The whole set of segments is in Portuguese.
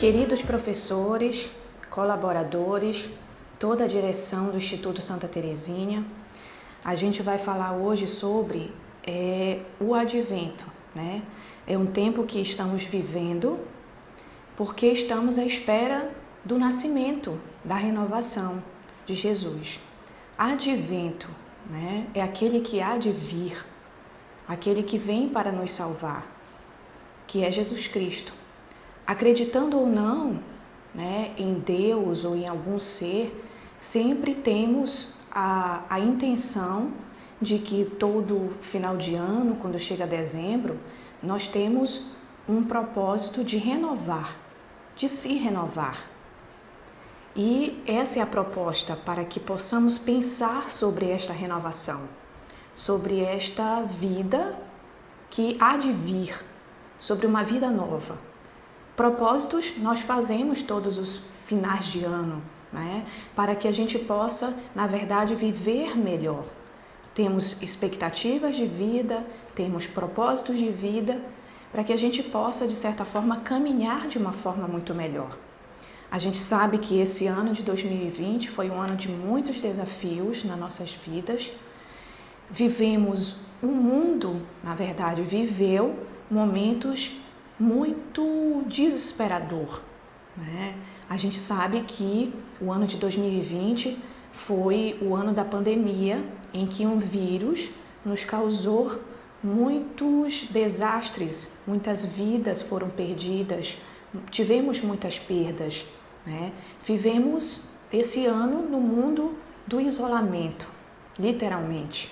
Queridos professores, colaboradores, toda a direção do Instituto Santa Teresinha, a gente vai falar hoje sobre o advento, né? É um tempo que estamos vivendo porque estamos à espera do nascimento, da renovação de Jesus. Advento, né? É aquele que há de vir, aquele que vem para nos salvar, que é Jesus Cristo. Acreditando ou não, né, em Deus ou em algum ser, sempre temos a intenção de que todo final de ano, quando chega dezembro, nós temos um propósito de renovar, de se renovar. E essa é a proposta para que possamos pensar sobre esta renovação, sobre esta vida que há de vir, sobre uma vida nova. Propósitos nós fazemos todos os finais de ano, né? Para que a gente possa, na verdade, viver melhor. Temos expectativas de vida, temos propósitos de vida, para que a gente possa, de certa forma, caminhar de uma forma muito melhor. A gente sabe que esse ano de 2020 foi um ano de muitos desafios nas nossas vidas. Vivemos, o mundo, na verdade, viveu momentos muito desesperador, né? A gente sabe que o ano de 2020 foi o ano da pandemia, em que um vírus nos causou muitos desastres, muitas vidas foram perdidas, tivemos muitas perdas, né? Vivemos esse ano no mundo do isolamento, literalmente,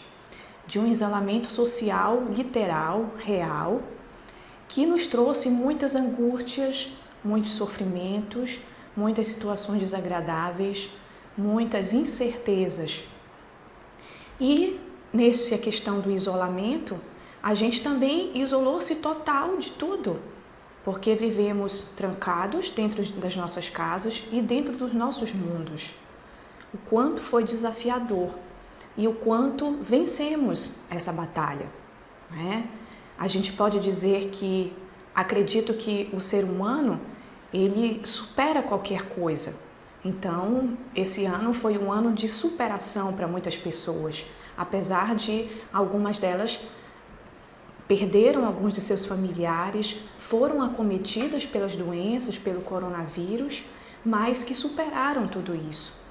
de um isolamento social, literal, real, que nos trouxe muitas angústias, muitos sofrimentos, muitas situações desagradáveis, muitas incertezas. E nessa questão do isolamento, a gente também isolou-se total de tudo, porque vivemos trancados dentro das nossas casas e dentro dos nossos mundos. O quanto foi desafiador e o quanto vencemos essa batalha, né? A gente pode dizer que acredito que o ser humano, ele supera qualquer coisa. Então, esse ano foi um ano de superação para muitas pessoas, apesar de algumas delas perderam alguns de seus familiares, foram acometidas pelas doenças, pelo coronavírus, mas que superaram tudo isso.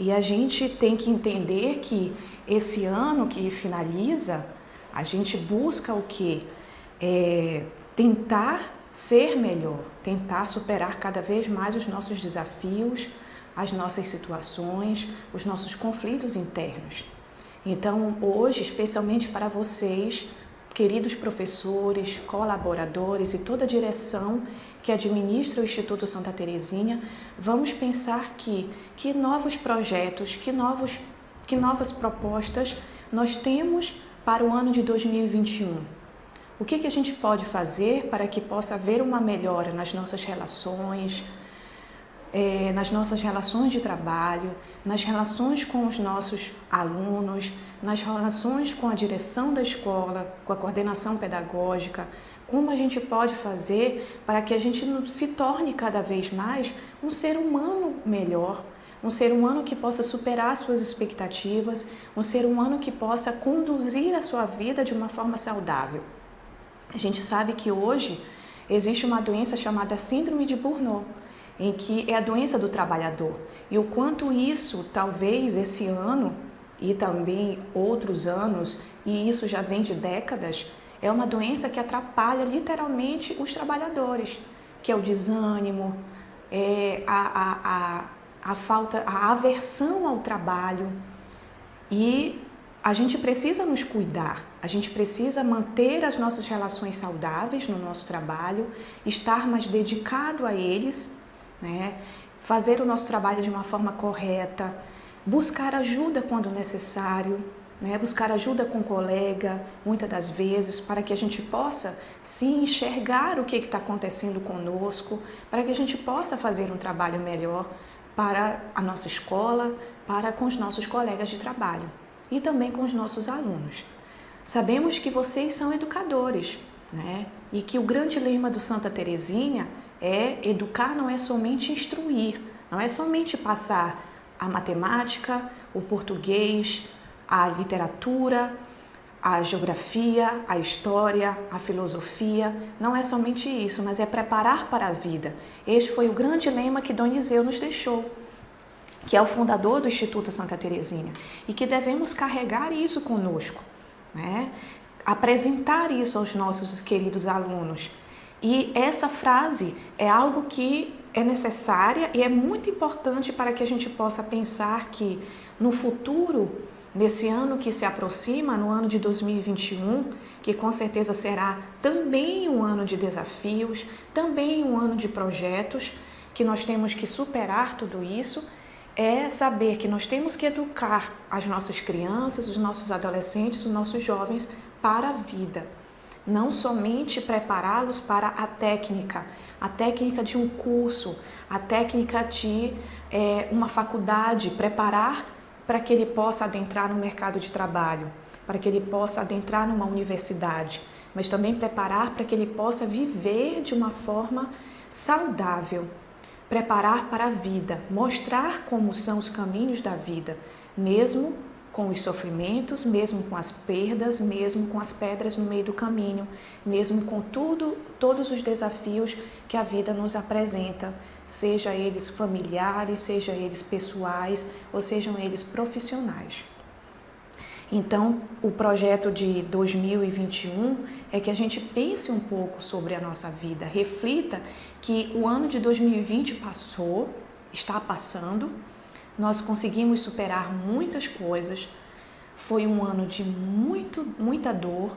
E a gente tem que entender que esse ano que finaliza, a gente busca o quê? Tentar ser melhor, tentar superar cada vez mais os nossos desafios, as nossas situações, os nossos conflitos internos. Então, hoje, especialmente para vocês, queridos professores, colaboradores e toda a direção que administra o Instituto Santa Teresinha, vamos pensar que novos projetos, que novas propostas nós temos para o ano de 2021. O que a gente pode fazer para que possa haver uma melhora nas nossas relações de trabalho, nas relações com os nossos alunos, nas relações com a direção da escola, com a coordenação pedagógica, como a gente pode fazer para que a gente se torne cada vez mais um ser humano melhor, um ser humano que possa superar suas expectativas, um ser humano que possa conduzir a sua vida de uma forma saudável. A gente sabe que hoje existe uma doença chamada Síndrome de Burnout, em que é a doença do trabalhador. E o quanto isso, talvez esse ano e também outros anos, e isso já vem de décadas, é uma doença que atrapalha literalmente os trabalhadores, que é o desânimo, a falta, a aversão ao trabalho. E a gente precisa nos cuidar, a gente precisa manter as nossas relações saudáveis no nosso trabalho, estar mais dedicado a eles, né? Fazer o nosso trabalho de uma forma correta, buscar ajuda quando necessário, né? Buscar ajuda com o colega, muitas das vezes, para que a gente possa se enxergar o que está acontecendo conosco, para que a gente possa fazer um trabalho melhor para a nossa escola, para com os nossos colegas de trabalho e também com os nossos alunos. Sabemos que vocês são educadores, né? E que o grande lema do Santa Teresinha Educar não é somente instruir, não é somente passar a matemática, o português, a literatura, a geografia, a história, a filosofia. Não é somente isso, mas é preparar para a vida. Este foi o grande lema que Dom Eliseu nos deixou, que é o fundador do Instituto Santa Teresinha, e que devemos carregar isso conosco, né? Apresentar isso aos nossos queridos alunos. E essa frase é algo que é necessária e é muito importante para que a gente possa pensar que no futuro, nesse ano que se aproxima, no ano de 2021, que com certeza será também um ano de desafios, também um ano de projetos, que nós temos que superar tudo isso, é saber que nós temos que educar as nossas crianças, os nossos adolescentes, os nossos jovens para a vida. Não somente prepará-los para a técnica de um curso, a técnica de uma faculdade, preparar para que ele possa adentrar no mercado de trabalho, para que ele possa adentrar numa universidade, mas também preparar para que ele possa viver de uma forma saudável, preparar para a vida, mostrar como são os caminhos da vida, mesmo com os sofrimentos, mesmo com as perdas, mesmo com as pedras no meio do caminho, mesmo com todos os desafios que a vida nos apresenta, seja eles familiares, seja eles pessoais ou sejam eles profissionais. Então, o projeto de 2021 é que a gente pense um pouco sobre a nossa vida, reflita que o ano de 2020 passou, está passando, nós conseguimos superar muitas coisas, foi um ano de muita dor,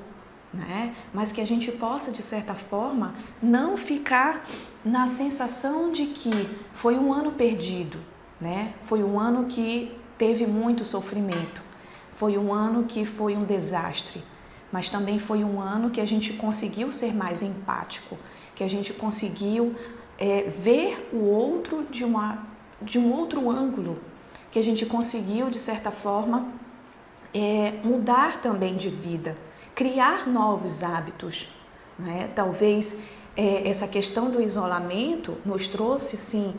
né? Mas que a gente possa, de certa forma, não ficar na sensação de que foi um ano perdido, né? Foi um ano que teve muito sofrimento, foi um ano que foi um desastre, mas também foi um ano que a gente conseguiu ser mais empático, que a gente conseguiu ver o outro de um outro ângulo, que a gente conseguiu, de certa forma, mudar também de vida, criar novos hábitos, né? Talvez essa questão do isolamento nos trouxe, sim,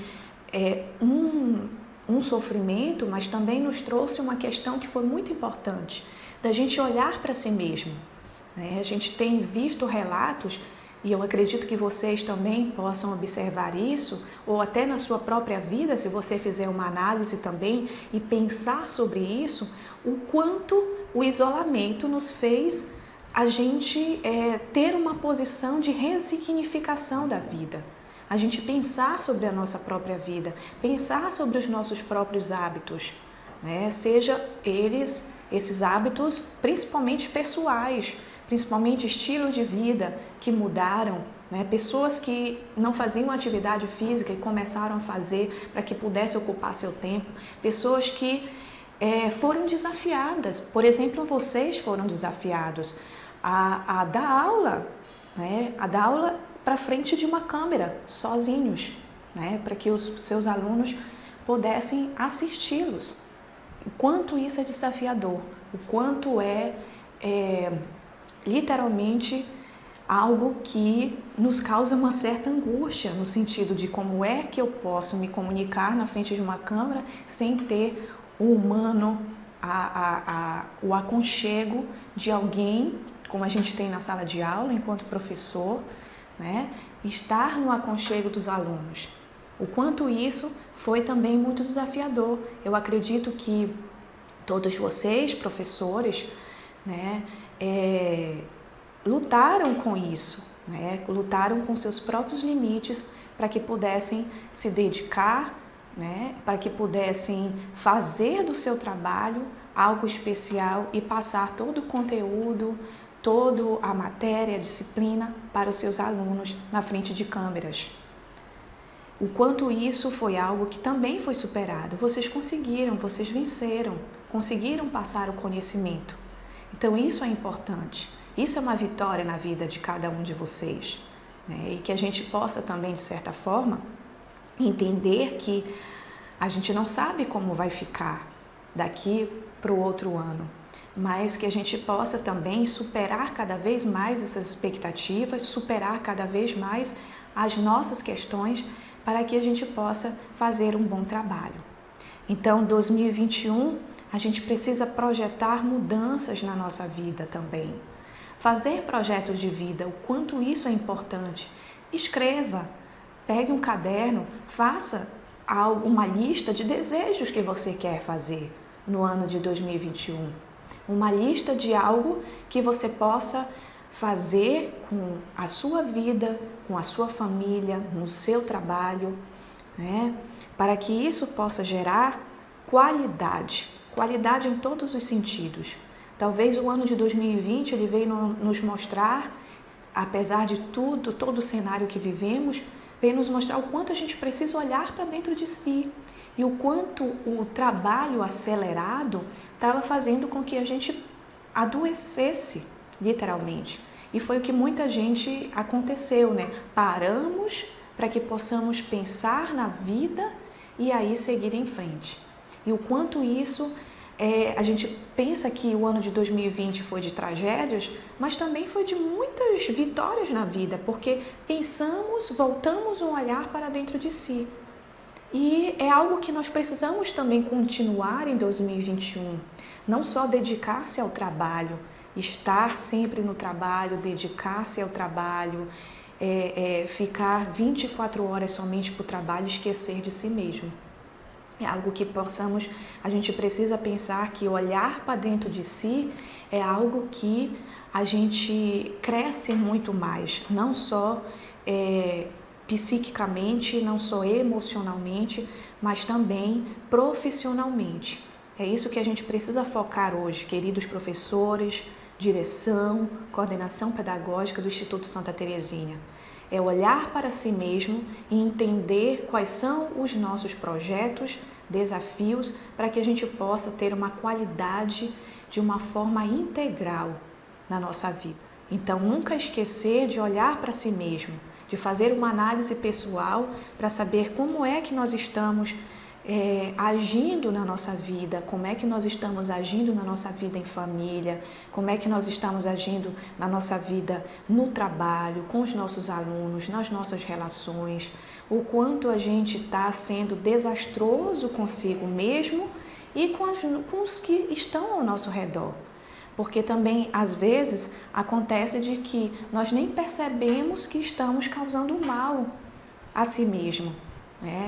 um sofrimento, mas também nos trouxe uma questão que foi muito importante, da gente olhar para si mesmo, né? A gente tem visto relatos, e eu acredito que vocês também possam observar isso, ou até na sua própria vida, se você fizer uma análise também e pensar sobre isso, o quanto o isolamento nos fez a gente ter uma posição de ressignificação da vida. A gente pensar sobre a nossa própria vida, pensar sobre os nossos próprios hábitos, né? Seja esses hábitos principalmente pessoais, principalmente estilo de vida que mudaram, né? Pessoas que não faziam atividade física e começaram a fazer para que pudesse ocupar seu tempo, pessoas que foram desafiadas, por exemplo, vocês foram desafiados a dar aula, né? A dar aula para frente de uma câmera, sozinhos, né? Para que os seus alunos pudessem assisti-los. O quanto isso é desafiador, o quanto literalmente algo que nos causa uma certa angústia, no sentido de como é que eu posso me comunicar na frente de uma câmera sem ter o humano, o aconchego de alguém, como a gente tem na sala de aula enquanto professor, né? Estar no aconchego dos alunos. O quanto isso foi também muito desafiador. Eu acredito que todos vocês, professores, né, lutaram com isso, né? Lutaram com seus próprios limites para que pudessem se dedicar, né? Para que pudessem fazer do seu trabalho algo especial e passar todo o conteúdo, toda a matéria, a disciplina para os seus alunos na frente de câmeras. O quanto isso foi algo que também foi superado. Vocês conseguiram, vocês venceram, conseguiram passar o conhecimento. Então isso é importante. Isso é uma vitória na vida de cada um de vocês, né? E que a gente possa também, de certa forma, entender que a gente não sabe como vai ficar daqui para o outro ano, mas que a gente possa também superar cada vez mais essas expectativas, superar cada vez mais as nossas questões para que a gente possa fazer um bom trabalho. Então, 2021, a gente precisa projetar mudanças na nossa vida também. Fazer projetos de vida, o quanto isso é importante. Escreva, pegue um caderno, faça uma lista de desejos que você quer fazer no ano de 2021. Uma lista de algo que você possa fazer com a sua vida, com a sua família, no seu trabalho, né? Para que isso possa gerar qualidade em todos os sentidos. Talvez o ano de 2020 ele veio nos mostrar, apesar de tudo, todo o cenário que vivemos, veio nos mostrar o quanto a gente precisa olhar para dentro de si e o quanto o trabalho acelerado estava fazendo com que a gente adoecesse, literalmente. E foi o que muita gente aconteceu, né? Paramos para que possamos pensar na vida e aí seguir em frente. E o quanto isso, a gente pensa que o ano de 2020 foi de tragédias, mas também foi de muitas vitórias na vida, porque voltamos um olhar para dentro de si. E é algo que nós precisamos também continuar em 2021, não só dedicar-se ao trabalho, estar sempre no trabalho, dedicar-se ao trabalho, ficar 24 horas somente para o trabalho e esquecer de si mesmo. É algo que a gente precisa pensar que olhar para dentro de si é algo que a gente cresce muito mais, não só psiquicamente, não só emocionalmente, mas também profissionalmente. É isso que a gente precisa focar hoje, queridos professores, direção, coordenação pedagógica do Instituto Santa Teresinha. É olhar para si mesmo e entender quais são os nossos projetos, desafios, para que a gente possa ter uma qualidade de uma forma integral na nossa vida. Então, nunca esquecer de olhar para si mesmo, de fazer uma análise pessoal para saber como é que nós estamos agindo na nossa vida, como é que nós estamos agindo na nossa vida em família, como é que nós estamos agindo na nossa vida no trabalho, com os nossos alunos, nas nossas relações, o quanto a gente está sendo desastroso consigo mesmo e com os que estão ao nosso redor. Porque também, às vezes, acontece de que nós nem percebemos que estamos causando mal a si mesmo.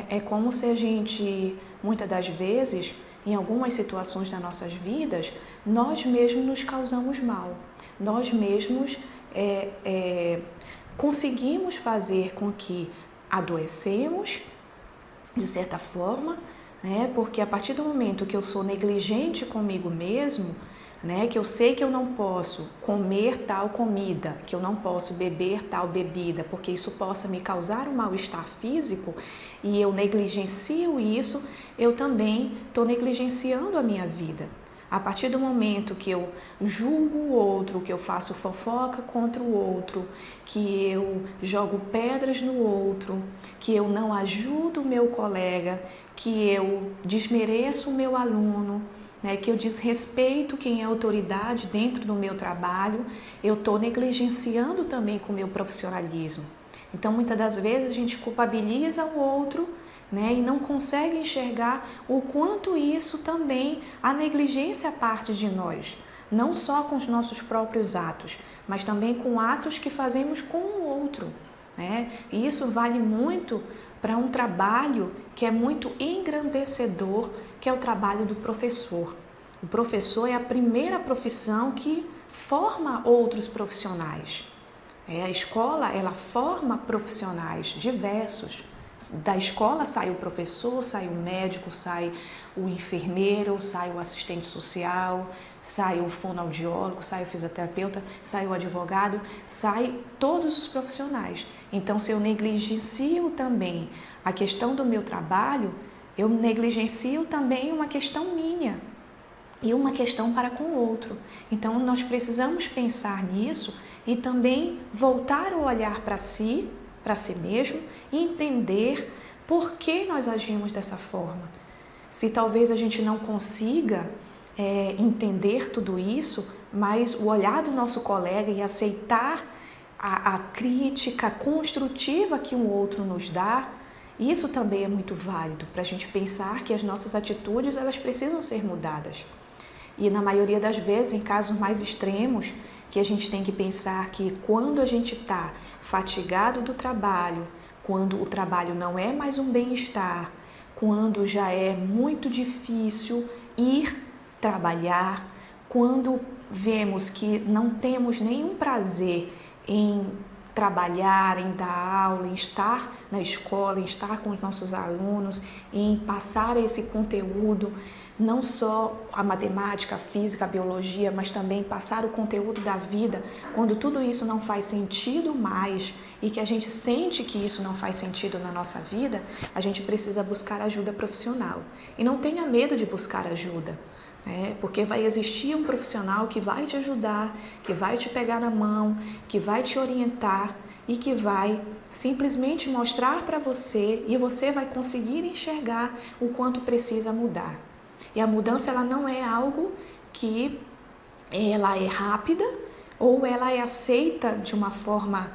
É como se a gente, muitas das vezes, em algumas situações das nossas vidas, nós mesmos nos causamos mal. Nós mesmos conseguimos fazer com que adoecemos, de certa forma, né? Porque a partir do momento que eu sou negligente comigo mesmo, né, que eu sei que eu não posso comer tal comida, que eu não posso beber tal bebida, porque isso possa me causar um mal-estar físico e eu negligencio isso, eu também estou negligenciando a minha vida. A partir do momento que eu julgo o outro, que eu faço fofoca contra o outro, que eu jogo pedras no outro, que eu não ajudo o meu colega, que eu desmereço o meu aluno, que eu desrespeito quem é autoridade dentro do meu trabalho, eu estou negligenciando também com o meu profissionalismo. Então, muitas das vezes a gente culpabiliza o outro, e não consegue enxergar o quanto isso também, a negligência parte de nós, não só com os nossos próprios atos, mas também com atos que fazemos com o outro. E isso vale muito para um trabalho que é muito engrandecedor, que é o trabalho do professor. O professor é a primeira profissão que forma outros profissionais. A escola, ela forma profissionais diversos. Da escola sai o professor, sai o médico, sai o enfermeiro, sai o assistente social, sai o fonoaudiólogo, sai o fisioterapeuta, sai o advogado, sai todos os profissionais. Então, se eu negligencio também a questão do meu trabalho, eu negligencio também uma questão minha e uma questão para com o outro. Então, nós precisamos pensar nisso e também voltar o olhar para si mesmo e entender por que nós agimos dessa forma. Se talvez a gente não consiga entender tudo isso, mas o olhar do nosso colega e aceitar a crítica construtiva que um outro nos dá, isso também é muito válido para a gente pensar que as nossas atitudes elas precisam ser mudadas. E na maioria das vezes, em casos mais extremos, que a gente tem que pensar que quando a gente está fatigado do trabalho, quando o trabalho não é mais um bem-estar, quando já é muito difícil ir trabalhar, quando vemos que não temos nenhum prazer em trabalhar, em dar aula, em estar na escola, em estar com os nossos alunos, em passar esse conteúdo, não só a matemática, a física, a biologia, mas também passar o conteúdo da vida, quando tudo isso não faz sentido mais e que a gente sente que isso não faz sentido na nossa vida, a gente precisa buscar ajuda profissional. E não tenha medo de buscar ajuda. Porque vai existir um profissional que vai te ajudar, que vai te pegar na mão, que vai te orientar e que vai simplesmente mostrar para você e você vai conseguir enxergar o quanto precisa mudar. E a mudança ela não é algo que ela é rápida ou ela é aceita de uma forma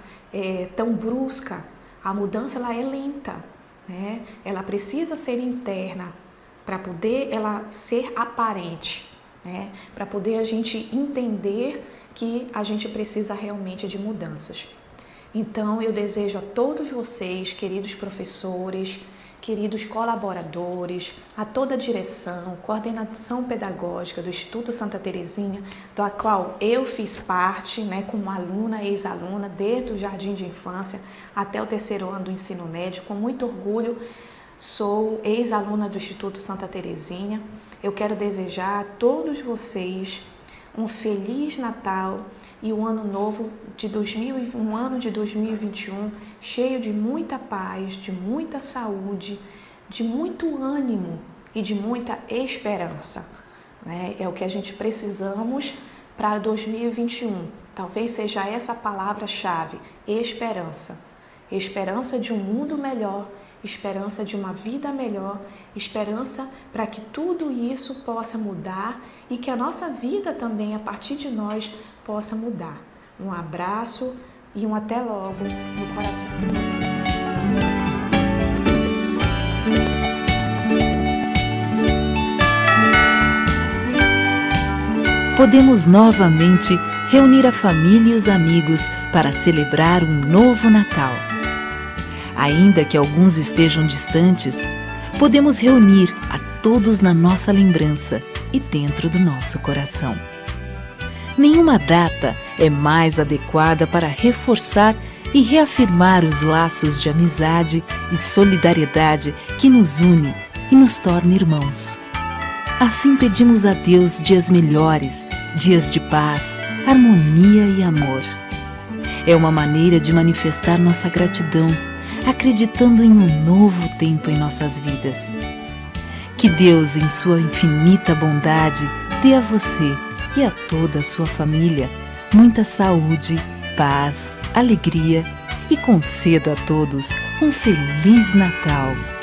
tão brusca. A mudança ela é lenta, Ela precisa ser interna, para poder ela ser aparente, Para poder a gente entender que a gente precisa realmente de mudanças. Então, eu desejo a todos vocês, queridos professores, queridos colaboradores, a toda a direção, coordenação pedagógica do Instituto Santa Terezinha, da qual eu fiz parte, como aluna, ex-aluna, desde o jardim de infância até o 3º ano do ensino médio, com muito orgulho. Sou ex-aluna do Instituto Santa Terezinha. Eu quero desejar a todos vocês um feliz Natal e um ano novo um ano de 2021 cheio de muita paz, de muita saúde, de muito ânimo e de muita esperança. É o que a gente precisamos para 2021. Talvez seja essa a palavra-chave, esperança. Esperança de um mundo melhor, esperança de uma vida melhor, esperança para que tudo isso possa mudar e que a nossa vida também, a partir de nós, possa mudar. Um abraço e um até logo no coração de vocês. Podemos novamente reunir a família e os amigos para celebrar um novo Natal. Ainda que alguns estejam distantes, podemos reunir a todos na nossa lembrança e dentro do nosso coração. Nenhuma data é mais adequada para reforçar e reafirmar os laços de amizade e solidariedade que nos une e nos torna irmãos. Assim pedimos a Deus dias melhores, dias de paz, harmonia e amor. É uma maneira de manifestar nossa gratidão, acreditando em um novo tempo em nossas vidas. Que Deus, em sua infinita bondade, dê a você e a toda a sua família muita saúde, paz, alegria e conceda a todos um Feliz Natal.